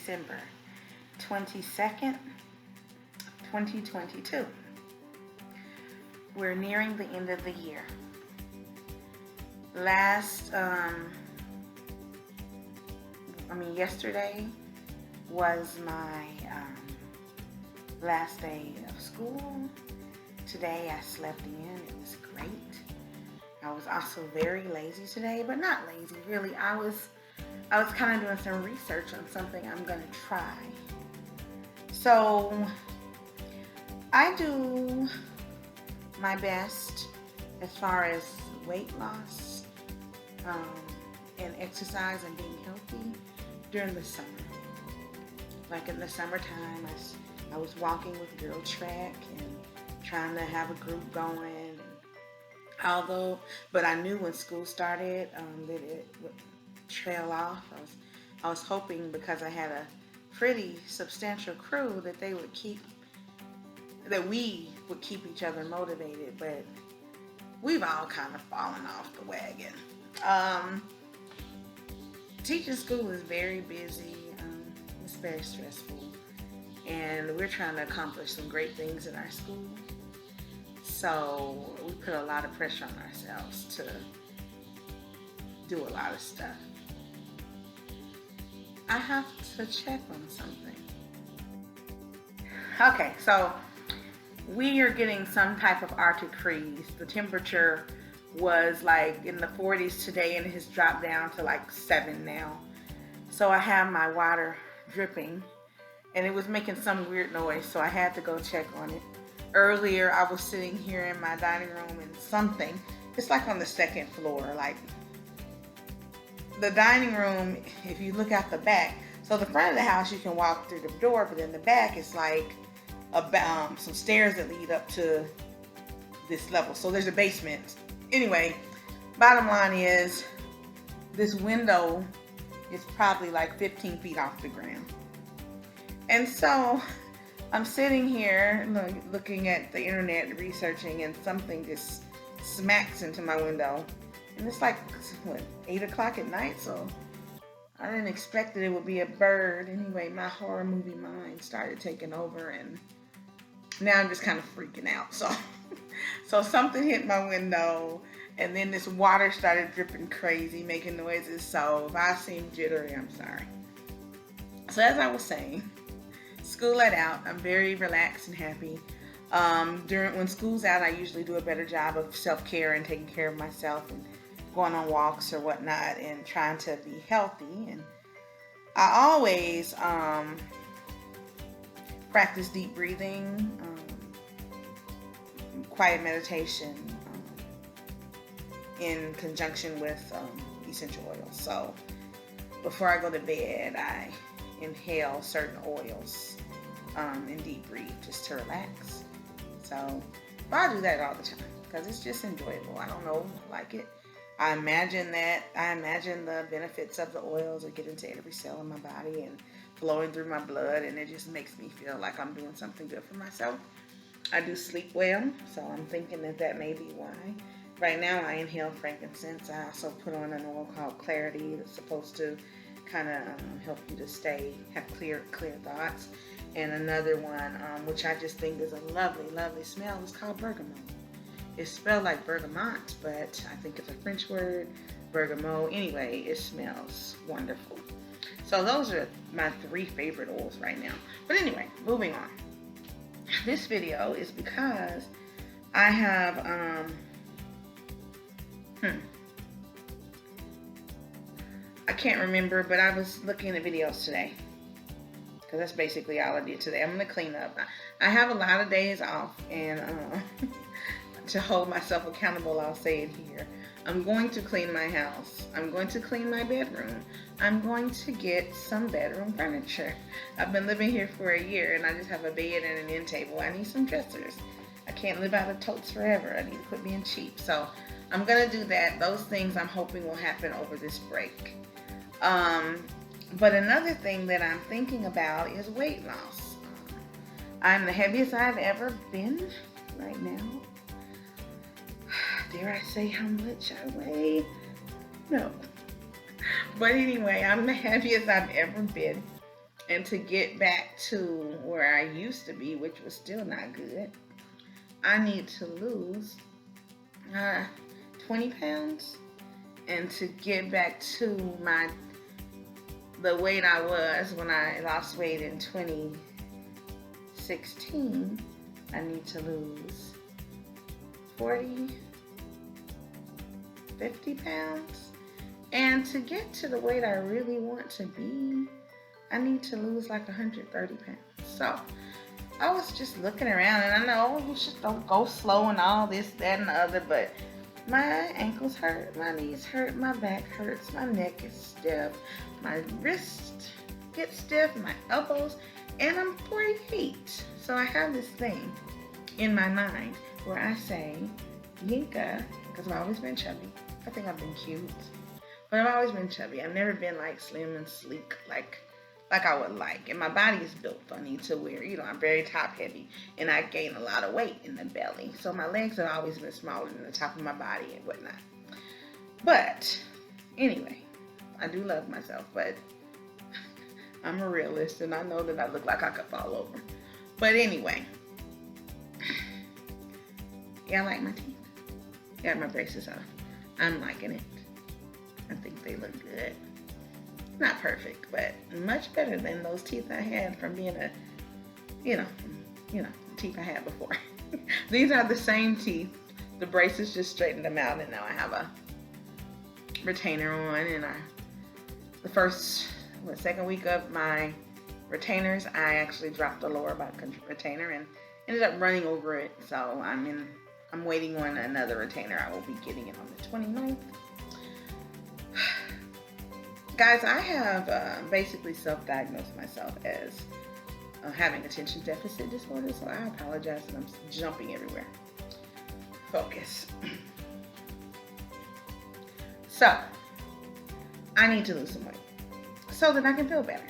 December 22nd, 2022. We're nearing the end of the year. Yesterday was my last day of school. Today I slept in. It was great. I was also very lazy today, but not lazy really. I was kind of doing some research on something I'm going to try. So I do my best as far as weight loss and exercise and being healthy during the summer. Like in the summertime, I was walking with Girl Track and trying to have a group going. But I knew when school started that it would trail off. I was hoping, because I had a pretty substantial crew, that we would keep each other motivated. But we've all kind of fallen off the wagon. Teaching school is very busy. It's very stressful, and we're trying to accomplish some great things in our school. So we put a lot of pressure on ourselves to do a lot of stuff. I have to check on something. Okay, so we are getting some type of Arctic freeze. The temperature was like in the 40s today, and it has dropped down to like 7 now. So I have my water dripping, and it was making some weird noise, so I had to go check on it. Earlier, I was sitting here in my dining room, and it's like on the second floor, like the dining room, if you look out the back, so the front of the house, you can walk through the door, but in the back, it's like some stairs that lead up to this level. So there's a basement. Anyway, bottom line is, this window is probably like 15 feet off the ground. And so I'm sitting here looking at the internet, researching, and something just smacks into my window. And it's like, 8 o'clock at night, so I didn't expect that it would be a bird. Anyway, my horror movie mind started taking over, and now I'm just kind of freaking out. So something hit my window, and then this water started dripping crazy, making noises. So if I seem jittery, I'm sorry. So as I was saying, school let out. I'm very relaxed and happy. When school's out, I usually do a better job of self-care and taking care of myself and going on walks or whatnot and trying to be healthy. And I always practice deep breathing, quiet meditation, in conjunction with essential oils. So before I go to bed, I inhale certain oils and deep breathe just to relax. So I do that all the time because it's just enjoyable. I don't know, I like it. I imagine the benefits of the oils that get into every cell in my body and flowing through my blood, and it just makes me feel like I'm doing something good for myself. I do sleep well, so I'm thinking that may be why. Right now I inhale frankincense. I also put on an oil called Clarity that's supposed to kind of help you to have clear thoughts. And another one, which I just think is a lovely, lovely smell, is called bergamot. It's spelled like bergamot, but I think it's a French word, bergamot. Anyway, it smells wonderful. So those are my 3 favorite oils right now. But anyway, moving on. This video is because I have, I can't remember, but I was looking at videos today. Because that's basically all I did today. I'm going to clean up. I have a lot of days off, and to hold myself accountable, I'll say it here. I'm going to clean my house. I'm going to clean my bedroom. I'm going to get some bedroom furniture. I've been living here for a year, and I just have a bed and an end table. I need some dressers. I can't live out of totes forever. I need to quit being cheap. So I'm going to do that. Those things I'm hoping will happen over this break. But another thing that I'm thinking about is weight loss. I'm the heaviest I've ever been right now. Dare I say how much I weigh? No. But anyway, I'm the heaviest I've ever been. And to get back to where I used to be, which was still not good, I need to lose uh, 20 pounds. And to get back to the weight I was when I lost weight in 2016, I need to lose 40, 50 pounds. And to get to the weight I really want to be, I need to lose like 130 pounds. So I was just looking around, and I know you just don't go slow and all this, that, and the other, but my ankles hurt, my knees hurt, my back hurts, my neck is stiff, my wrist gets stiff, my elbows, and I'm 48. So I have this thing in my mind where I say, Yinka, because I've always been chubby. I think I've been cute, but I've always been chubby. I've never been like slim and sleek like I would like. And my body is built funny to where, I'm very top heavy and I gain a lot of weight in the belly. So my legs have always been smaller than the top of my body and whatnot. But anyway, I do love myself, but I'm a realist and I know that I look like I could fall over. But anyway, yeah, I like my teeth. Got my braces off. I'm liking it. I think they look good. Not perfect, but much better than those teeth I had from being teeth I had before. These are the same teeth. The braces just straightened them out, and now I have a retainer on. And the second week of my retainers, I actually dropped the lower back retainer and ended up running over it. So I'm waiting on another retainer. I will be getting it on the 29th. Guys, I have basically self-diagnosed myself as having attention deficit disorder, so I apologize that I'm jumping everywhere. Focus. So, I need to lose some weight so that I can feel better.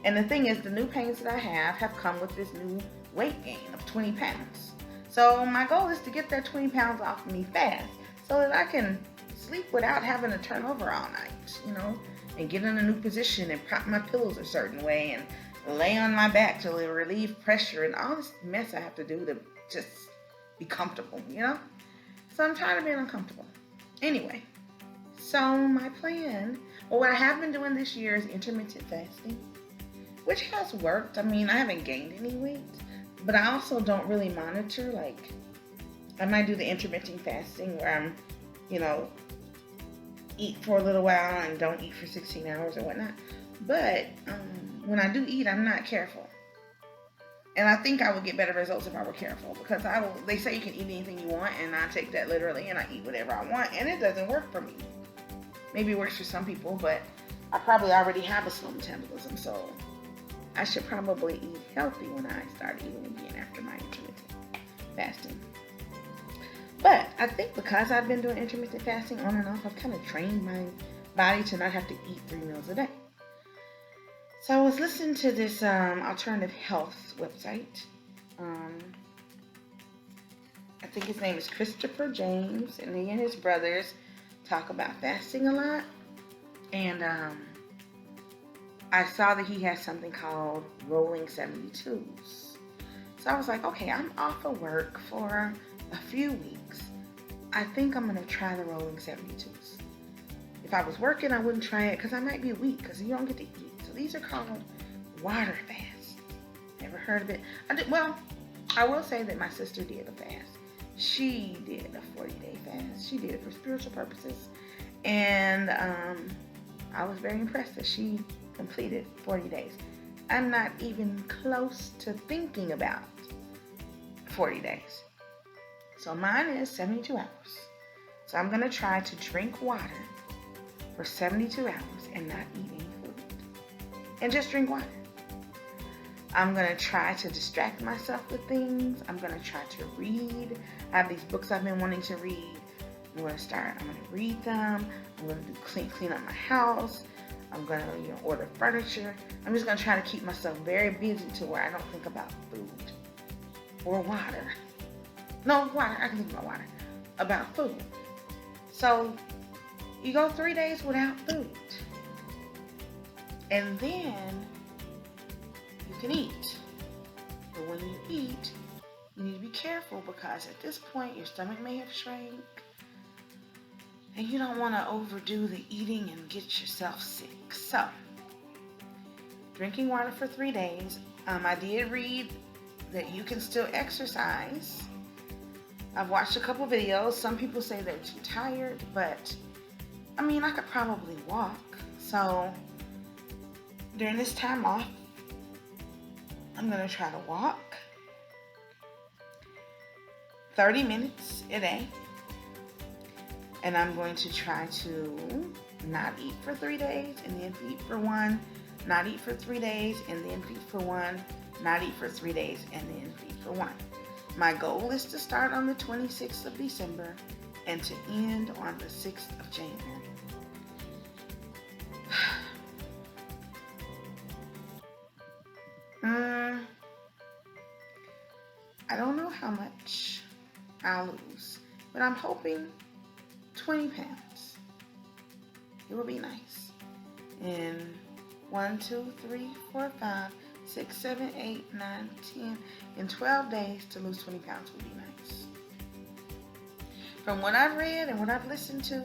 And the thing is, the new pains that I have come with this new weight gain of 20 pounds. So my goal is to get that 20 pounds off of me fast so that I can sleep without having to turn over all night, and get in a new position and prop my pillows a certain way and lay on my back to relieve pressure and all this mess I have to do to just be comfortable, So I'm tired of being uncomfortable. Anyway, so my plan, or what I have been doing this year is intermittent fasting, which has worked. I haven't gained any weight, but I also don't really monitor. Like, I might do the intermittent fasting where I'm, eat for a little while and don't eat for 16 hours or whatnot. But when I do eat, I'm not careful. And I think I would get better results if I were careful, because they say you can eat anything you want, and I take that literally and I eat whatever I want, and it doesn't work for me. Maybe it works for some people, but I probably already have a slow metabolism, so I should probably eat healthy when I start eating again after my intermittent fasting. But I think because I've been doing intermittent fasting on and off, I've kind of trained my body to not have to eat 3 meals a day. So I was listening to this alternative health website. I think his name is Christopher James, and he and his brothers talk about fasting a lot. And I saw that he has something called rolling 72s. So I was like, okay, I'm off of work for a few weeks. I think I'm going to try the rolling 72s. If I was working, I wouldn't try it because I might be weak because you don't get to eat. So these are called water fasts. Never heard of it. I will say that my sister did a fast. She did a 40-day fast. She did it for spiritual purposes. And I was very impressed that she completed 40 days. I'm not even close to thinking about 40 days. So mine is 72 hours. So I'm going to try to drink water for 72 hours and not eat any food. And just drink water. I'm going to try to distract myself with things. I'm going to try to read. I have these books I've been wanting to read. I'm going to read them. I'm going to clean up my house. I'm going to order furniture. I'm just going to try to keep myself very busy to where I don't think about food or water. No, water. I can think about water. About food. So you go 3 days without food. And then you can eat. But when you eat, you need to be careful because at this point your stomach may have shrank and you don't want to overdo the eating and get yourself sick. So, drinking water for 3 days. I did read that you can still exercise. I've watched a couple videos. Some people say they're too tired, but I mean, I could probably walk. So during this time off, I'm gonna try to walk 30 minutes a day. And I'm going to try to not eat for 3 days and then eat for 1, not eat for 3 days and then feed for 1, not eat for 3 days and then feed for 1. My goal is to start on the 26th of December and to end on the 6th of January. I don't know how much I'll lose, but I'm hoping 20 pounds. It will be nice. And 1, 2, 3, 4, 5, 6, 7, 8, 9, 10, in 12 days to lose 20 pounds would be nice. From what I've read and what I've listened to,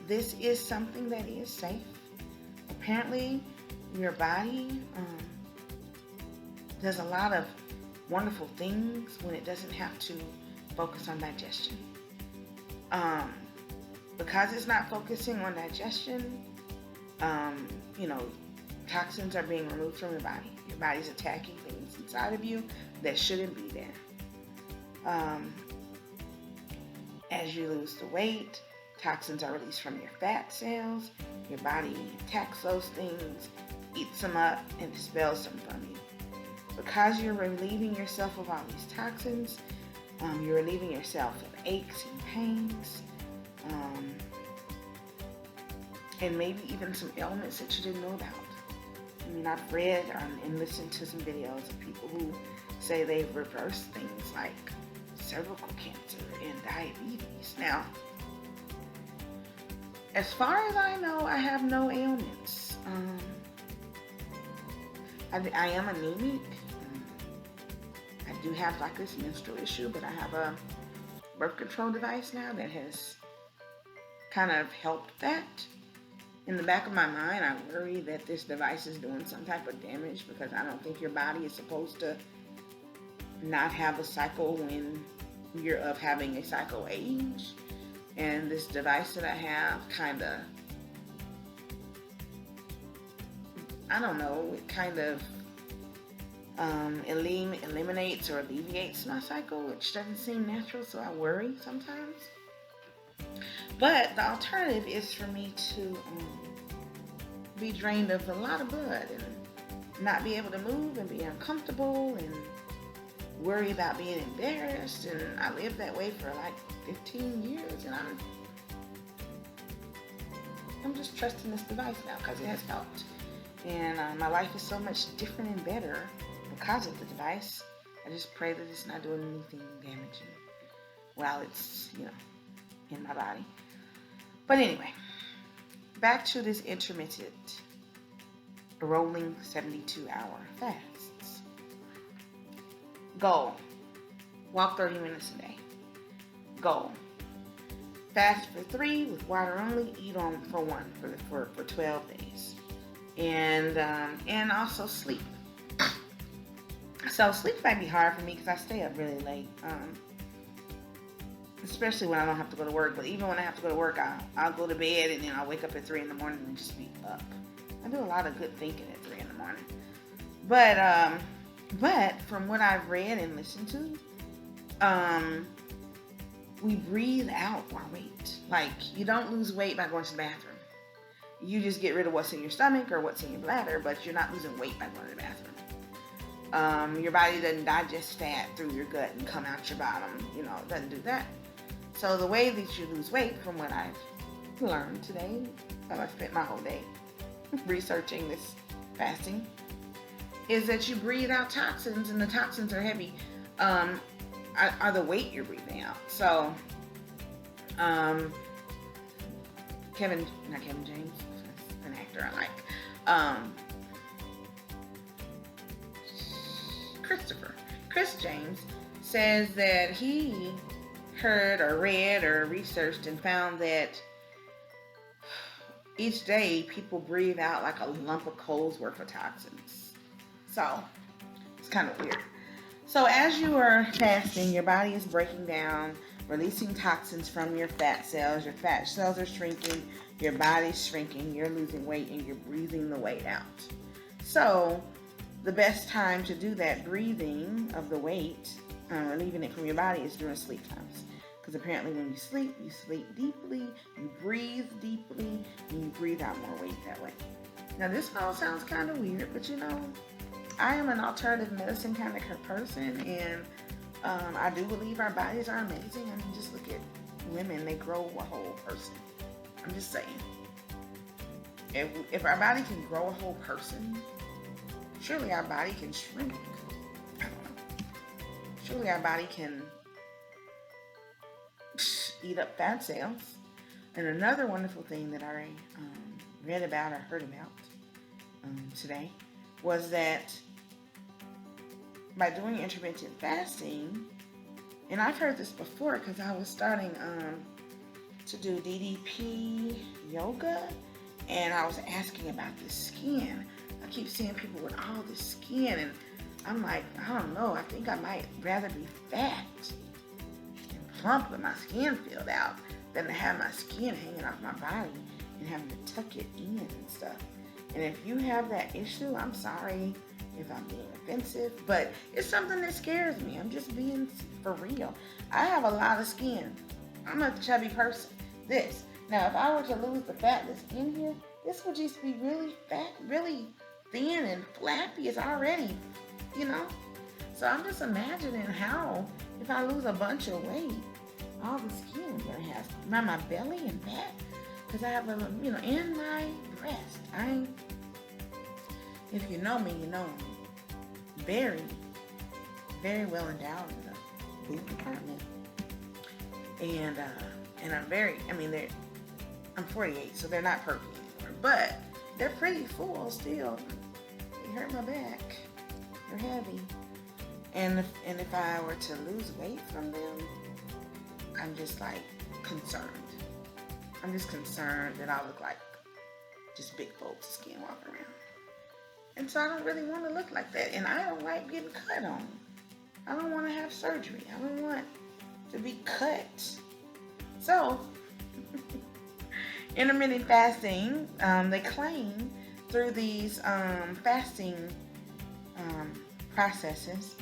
this is something that is safe. Apparently, your body does a lot of wonderful things when it doesn't have to focus on digestion. Because it's not focusing on digestion, toxins are being removed from your body. Your body's attacking things inside of you that shouldn't be there. As you lose the weight, toxins are released from your fat cells. Your body attacks those things, eats them up, and expels them from you. Because you're relieving yourself of all these toxins, you're relieving yourself of aches and pains, and maybe even some ailments that you didn't know about. I mean, I've read and listened to some videos of people who say they've reversed things like cervical cancer and diabetes. Now, as far as I know, I have no ailments. I am anemic. I do have like this menstrual issue, but I have a birth control device now that has kind of helped that. In the back of my mind, I worry that this device is doing some type of damage because I don't think your body is supposed to not have a cycle when you're of having a cycle age. And this device that I have kind of, I don't know, it kind of eliminates or alleviates my cycle, which doesn't seem natural, so I worry sometimes. But the alternative is for me to be drained of a lot of blood and not be able to move and be uncomfortable and worry about being embarrassed. And I lived that way for like 15 years, and I'm just trusting this device now because it has helped. And my life is so much different and better because of the device. I just pray that it's not doing anything damaging while it's, in my body. But anyway, back to this intermittent rolling 72-hour fasts. Goal: walk 30 minutes a day. Goal: fast for 3 with water only. Eat on for 1 for 12 days. And also sleep. So sleep might be hard for me because I stay up really late. Especially when I don't have to go to work. But even when I have to go to work, I'll go to bed and then I'll wake up at 3 in the morning and just be up. I do a lot of good thinking at 3 in the morning. But from what I've read and listened to, we breathe out our weight. Like, you don't lose weight by going to the bathroom. You just get rid of what's in your stomach or what's in your bladder, but you're not losing weight by going to the bathroom. Your body doesn't digest fat through your gut and come out your bottom. It doesn't do that. So the way that you lose weight, from what I've learned today, I spent my whole day researching this fasting, is that you breathe out toxins, and the toxins are heavy, are the weight you're breathing out. So, not Kevin James, an actor I like. Chris James says that he heard or read or researched and found that each day people breathe out like a lump of coal's worth of toxins. So it's kind of weird. So as you are fasting, your body is breaking down, releasing toxins from your fat cells. Your fat cells are shrinking, your body's shrinking, you're losing weight, and you're breathing the weight out. So the best time to do that breathing of the weight, relieving it from your body, is during sleep times. Because apparently when you sleep deeply, you breathe deeply, and you breathe out more weight that way. Now this all sounds kind of weird, but you know, I am an alternative medicine kind of person, and I do believe our bodies are amazing. I mean, just look at women, they grow a whole person. I'm just saying. If our body can grow a whole person, surely our body can shrink. I don't know. Surely our body can eat up fat cells. And another wonderful thing that I read about or heard about today was that by doing intermittent fasting, and I've heard this before because I was starting to do DDP yoga, and I was asking about the skin. I keep seeing people with all this skin, and I'm like, I don't know, I think I might rather be fat and plump with my skin filled out than to have my skin hanging off my body and having to tuck it in and stuff. And if you have that issue, I'm sorry if I'm being offensive, but it's something that scares me. I'm just being for real. I have a lot of skin. I'm a chubby person. Now, if I were to lose the fat that's in here, this would just be really fat, really thin and flappy. It's already, you know. So I'm just imagining how, if I lose a bunch of weight, all the skin I'm gonna have around my belly and back, because I have a, you know, in my breast. If you know me, you know I'm very, very well endowed in the boob department, and I'm 48, so they're not perky anymore, but they're pretty full still. They hurt my back. They're heavy, and if I were to lose weight from them, I'm just like concerned. I'm just concerned that I look like just big folks' skin walking around. And so I don't really want to look like that. And I don't like getting cut on. I don't want to have surgery. I don't want to be cut. So, intermittent fasting, they claim through these fasting processes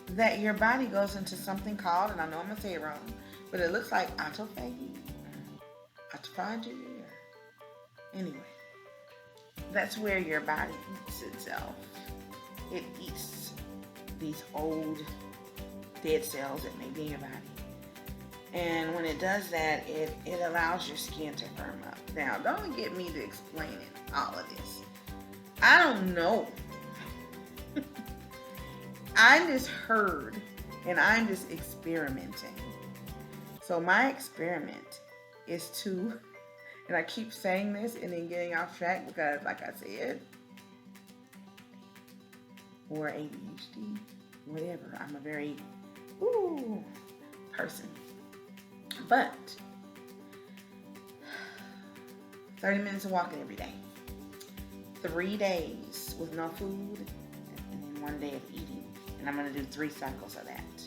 that your body goes into something called, and I know I'm going to say it wrong, but it looks like autophagy. Anyway. That's where your body eats itself. It eats these old dead cells that may be in your body. And when it does that, it allows your skin to firm up. Now, don't get me to explain all of this. I don't know. I just heard, and I'm just experimenting. So my experiment is to, and I keep saying this and then getting off track because, like I said, or ADHD, whatever. I'm a very person. But 30 minutes of walking every day, 3 days with no food, and then 1 day of eating. And I'm going to do 3 cycles of that.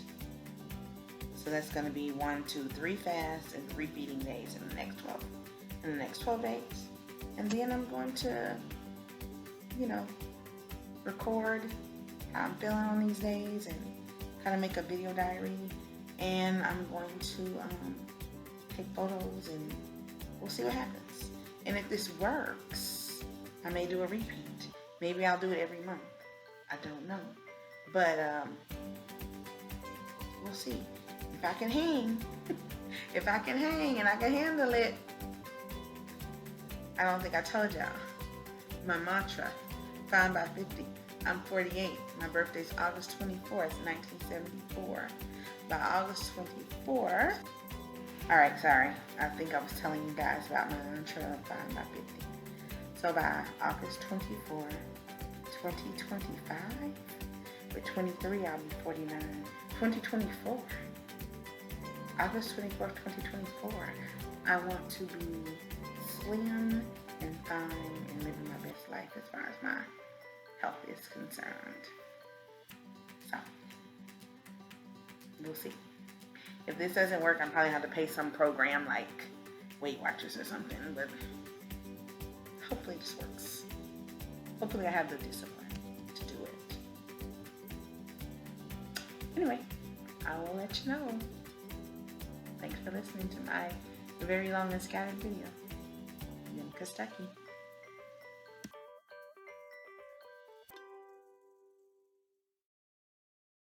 So that's going to be 1, 2, 3 fasts and 3 feeding days in the next 12 days. And then I'm going to, record how I'm feeling on these days and kind of make a video diary. And I'm going to take photos, and we'll see what happens. And if this works, I may do a repeat. Maybe I'll do it every month. I don't know. But we'll see. If I can hang, and I can handle it. I don't think I told y'all. My mantra, 5 by 50. I'm 48. My birthday's August 24th, 1974. By August 24th, alright, sorry. I think I was telling you guys about my mantra of 5 by 50. So by August 24th, 2025, With 23, I'll be 49. 2024. August 24th, 2024. I want to be slim and fine and living my best life as far as my health is concerned. So, we'll see. If this doesn't work, I'm probably have to pay some program like Weight Watchers or something, but hopefully this works. Hopefully I have the discipline to do it. Anyway, I will let you know. Thanks for listening to my very long and scattered video. Yumka Stucky.